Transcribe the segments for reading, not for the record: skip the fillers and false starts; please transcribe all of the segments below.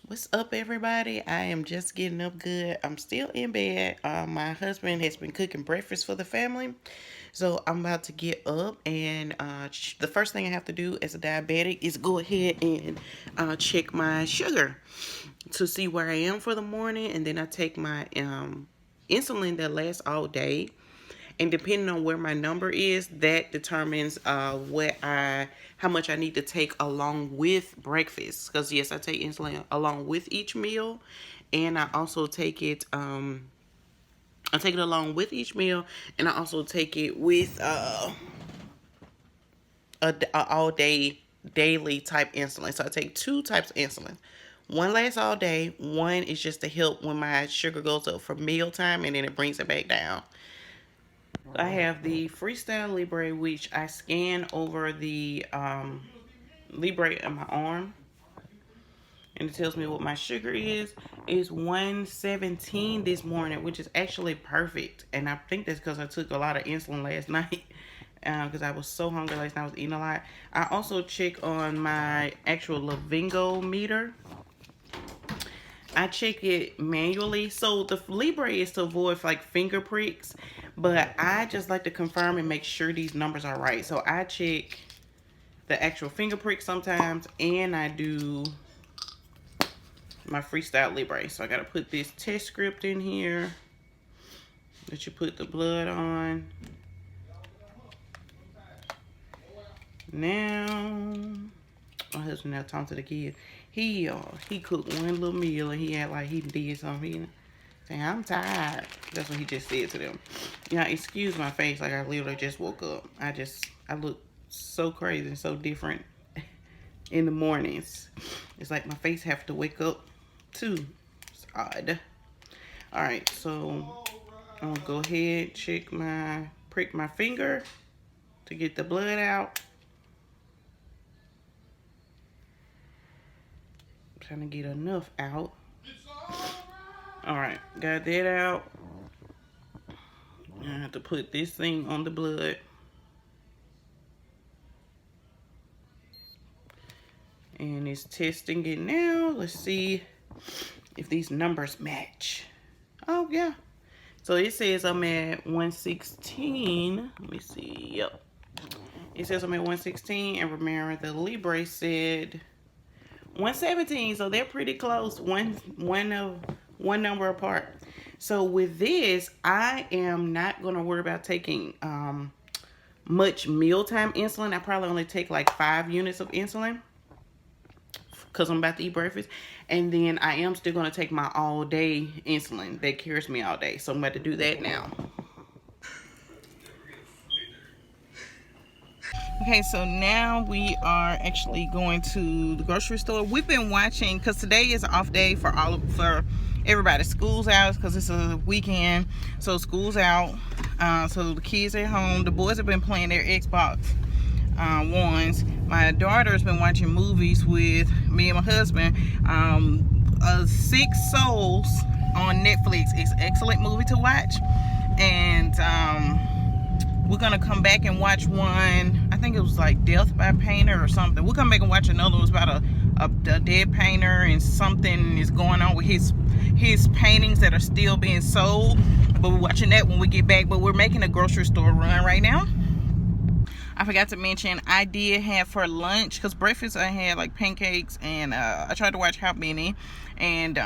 What's up, everybody? I am just getting up good. I'm still in bed. My husband has been cooking breakfast for the family. So I'm about to get up, and the first thing I have to do as a diabetic is go ahead and check my sugar to see where I am for the morning. And then I take my insulin that lasts all day. And depending on where my number is, that determines how much I need to take along with breakfast. Because yes, I take insulin along with each meal, and I also take it. I take it along with each meal, and I also take it with a all day daily type insulin. So I take two types of insulin. One lasts all day. One is just to help when my sugar goes up for mealtime, and then it brings it back down. I have the Freestyle Libre, which I scan over the Libre on my arm, and it tells me what my sugar is. It's 117 this morning, which is actually perfect. And I think that's because I took a lot of insulin last night because I was so hungry last night. I was eating a lot. I also check on my actual Lavingo meter. I check it manually. So the Libre is to avoid like finger pricks, but I just like to confirm and make sure these numbers are right. So I check the actual finger prick sometimes, and I do my Freestyle Libre. So I got to put this test script in here that you put the blood on. Now, my husband now talking to the kid. He cooked one little meal, and he had like he did something. Saying, I'm tired. That's what he just said to them. Yeah, excuse my face. Like, I literally just woke up. I look so crazy and so different in the mornings. It's like my face have to wake up too. It's odd. Alright, so I'm gonna go ahead, prick my finger to get the blood out. I'm trying to get enough out. Alright, got that out. I have to put this thing on the blood. And it's testing it now. Let's see if these numbers match. Oh, yeah. So it says I'm at 116. Let me see. Yep. It says I'm at 116. And remember, the Libre said 117. So they're pretty close. One number apart. So with this, I am not going to worry about taking much mealtime insulin. I probably only take like 5 units of insulin because I'm about to eat breakfast. And then I am still going to take my all day insulin that carries me all day. So I'm about to do that now. Okay, so now we are actually going to the grocery store. We've been watching, because today is an off day for everybody. School's out because it's a weekend, so school's out. So the kids are home. The boys have been playing their Xbox Ones. My daughter's been watching movies with me and my husband. Six Souls on Netflix. It's an excellent movie to watch, and we're gonna come back and watch one. I think it was like Death by Painter or something. We'll come back and watch another one. It's about a dead painter, and something is going on with his paintings that are still being sold. But we're watching that when we get back. But we're making a grocery store run right now. I forgot to mention, I did have for lunch, because breakfast I had like pancakes, and I tried to watch how many, and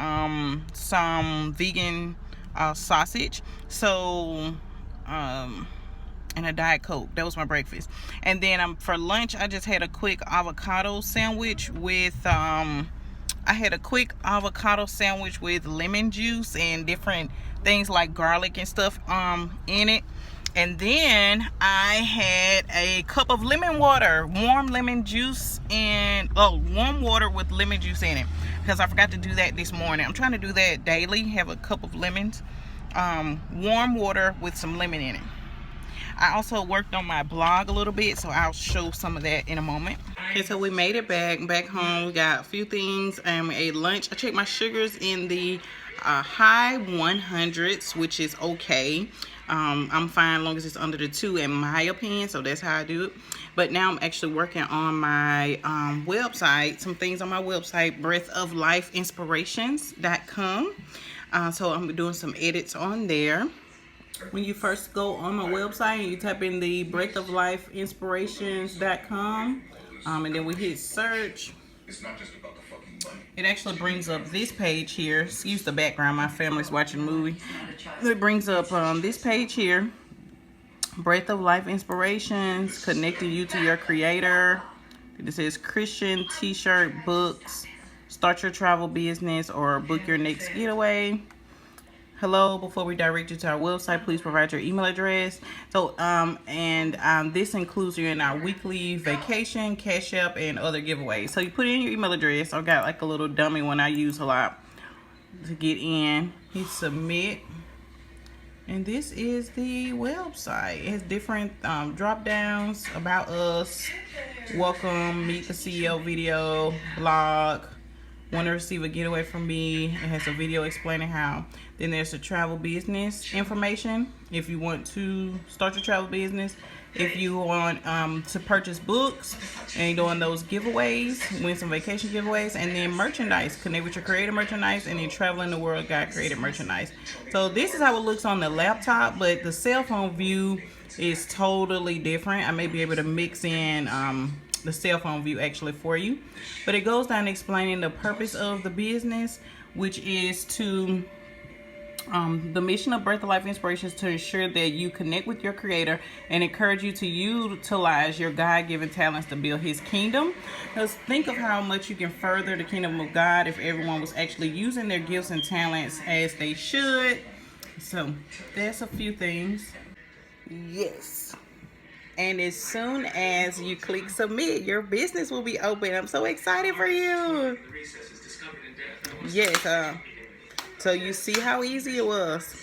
some vegan sausage. So and a Diet Coke. That was my breakfast. And then for lunch, I just had a quick avocado sandwich with lemon juice and different things like garlic and stuff in it. And then I had a cup of lemon water, warm lemon juice, warm water with lemon juice in it, because I forgot to do that this morning. I'm trying to do that daily, have a cup of lemons, warm water with some lemon in it. I also worked on my blog a little bit, so I'll show some of that in a moment. Okay, so we made it back home. We got a few things and we ate lunch. I checked my sugars in the high 100s, which is okay. I'm fine as long as it's under the 2 in my opinion, so that's how I do it. But now I'm actually working on my website, some things on my website, breathoflifeinspirations.com. So I'm doing some edits on there. When you first go on my website and you type in the breathoflifeinspirations.com, and then we hit search, it actually brings up this page here. Excuse the background, my family's watching a movie. It brings up this page here, Breath of Life Inspirations, connecting you to your creator. It says Christian t-shirt, books, start your travel business, or book your next getaway. Hello, before we direct you to our website, please provide your email address. So, this includes you in our weekly vacation, Cash App, and other giveaways. So you put in your email address. I've got like a little dummy one I use a lot to get in. Hit submit. And this is the website. It has different drop downs, about us, welcome, meet the CEO video, blog, want to receive a getaway from me. It has a video explaining how. Then there's the travel business information if you want to start your travel business. If you want to purchase books and doing those giveaways, win some vacation giveaways, and then merchandise, connect with your creative merchandise, and then traveling the world got creative merchandise. So this is how it looks on the laptop, but the cell phone view is totally different. I may be able to mix in the cell phone view actually for you, but it goes down explaining the purpose of the business, which is to the mission of Breath of Life Inspirations to ensure that you connect with your creator and encourage you to utilize your God-given talents to build his kingdom. Because think of how much you can further the kingdom of God if everyone was actually using their gifts and talents as they should. So that's a few things. Yes. And as soon as you click submit, your business will be open. I'm so excited for you. Yes. So you see how easy it was.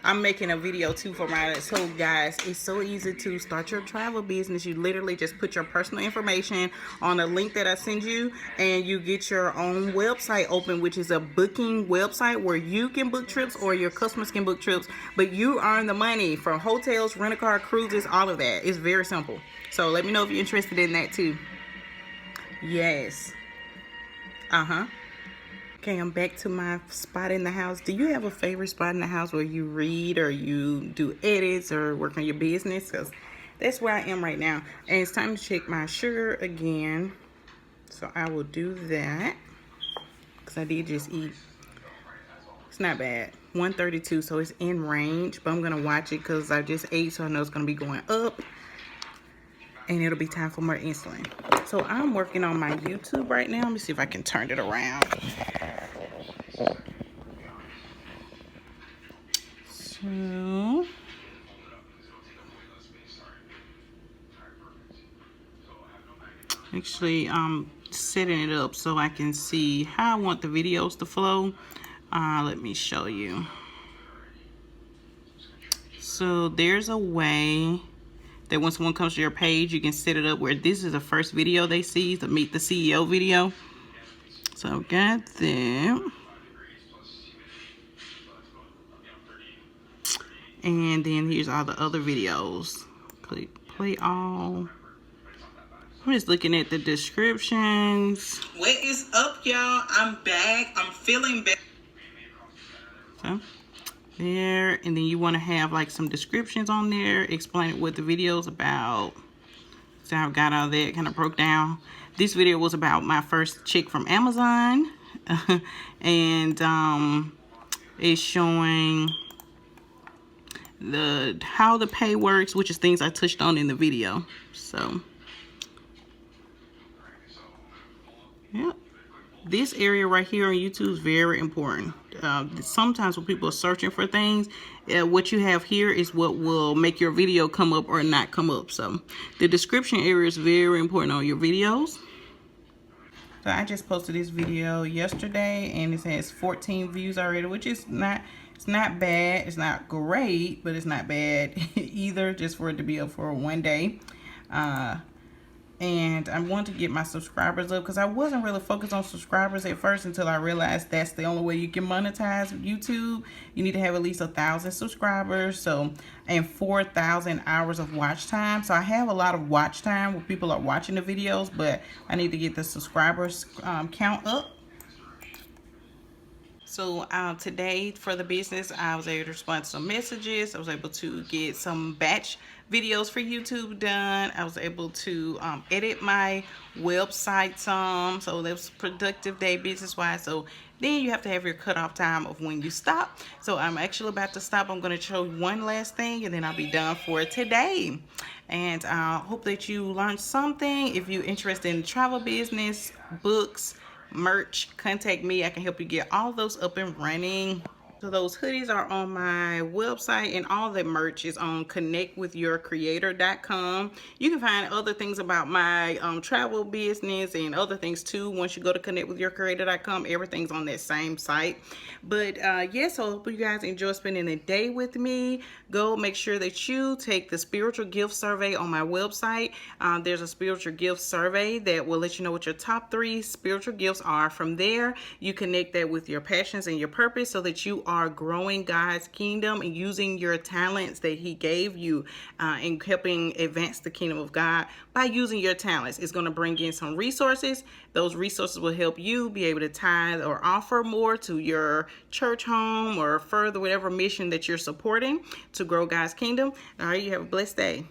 I'm making a video too for my, so guys, it's so easy to start your travel business. You literally just put your personal information on a link that I send you, and you get your own website open, which is a booking website where you can book trips or your customers can book trips, but you earn the money from hotels, rent-a-car, cruises, all of that. It's very simple. So let me know if you're interested in that too. Yes. Okay, I'm back to my spot in the house. Do you have a favorite spot in the house where you read or you do edits or work on your business? Because that's where I am right now. And it's time to check my sugar again. So I will do that. Because I did just eat. It's not bad. 132, so it's in range. But I'm going to watch it because I just ate, so I know it's going to be going up. And it'll be time for more insulin. So I'm working on my YouTube right now. Let me see if I can turn it around. So actually I'm setting it up so I can see how I want the videos to flow. Let me show you. So there's a way that when someone comes to your page, you can set it up where this is the first video they see, the Meet the CEO video. So I've got that. And then here's all the other videos. Click play all. I'm just looking at the descriptions. What is up, y'all? I'm back. I'm feeling better. So there, and then you want to have like some descriptions on there explaining what the video is about. So I've got all that kind of broke down. This video was about my first check from Amazon. And it's showing how the pay works, which is things I touched on in the video. So yeah, this area right here on YouTube is very important. Sometimes when people are searching for things, what you have here is what will make your video come up or not come up. So the description area is very important on your videos. So I just posted this video yesterday and it has 14 views already, which is not, it's not bad. It's not great, but it's not bad either, just for it to be up for one day. And I want to get my subscribers up because I wasn't really focused on subscribers at first until I realized that's the only way you can monetize YouTube. You need to have at least 1,000 subscribers, so, and 4,000 hours of watch time. So I have a lot of watch time where people are watching the videos, but I need to get the subscribers count up. So today for the business, I was able to respond to some messages. I was able to get some batch videos for YouTube done. I was able to edit my website some. So that was a productive day business-wise. So then you have to have your cutoff time of when you stop. So I'm actually about to stop. I'm going to show you one last thing and then I'll be done for today. And I hope that you learned something. If you're interested in travel business, books, merch, contact me. I can help you get all those up and running. So those hoodies are on my website, and all the merch is on connectwithyourcreator.com. You can find other things about my travel business and other things too. Once you go to connectwithyourcreator.com, everything's on that same site. But yes, so I hope you guys enjoy spending the day with me. Go make sure that you take the spiritual gift survey on my website. There's a spiritual gift survey that will let you know what your top 3 spiritual gifts are. From there, you connect that with your passions and your purpose so that you are growing God's kingdom and using your talents that He gave you and helping advance the kingdom of God by using your talents. It's going to bring in some resources. Those resources will help you be able to tithe or offer more to your church home or further whatever mission that you're supporting to grow God's kingdom. All right, you have a blessed day.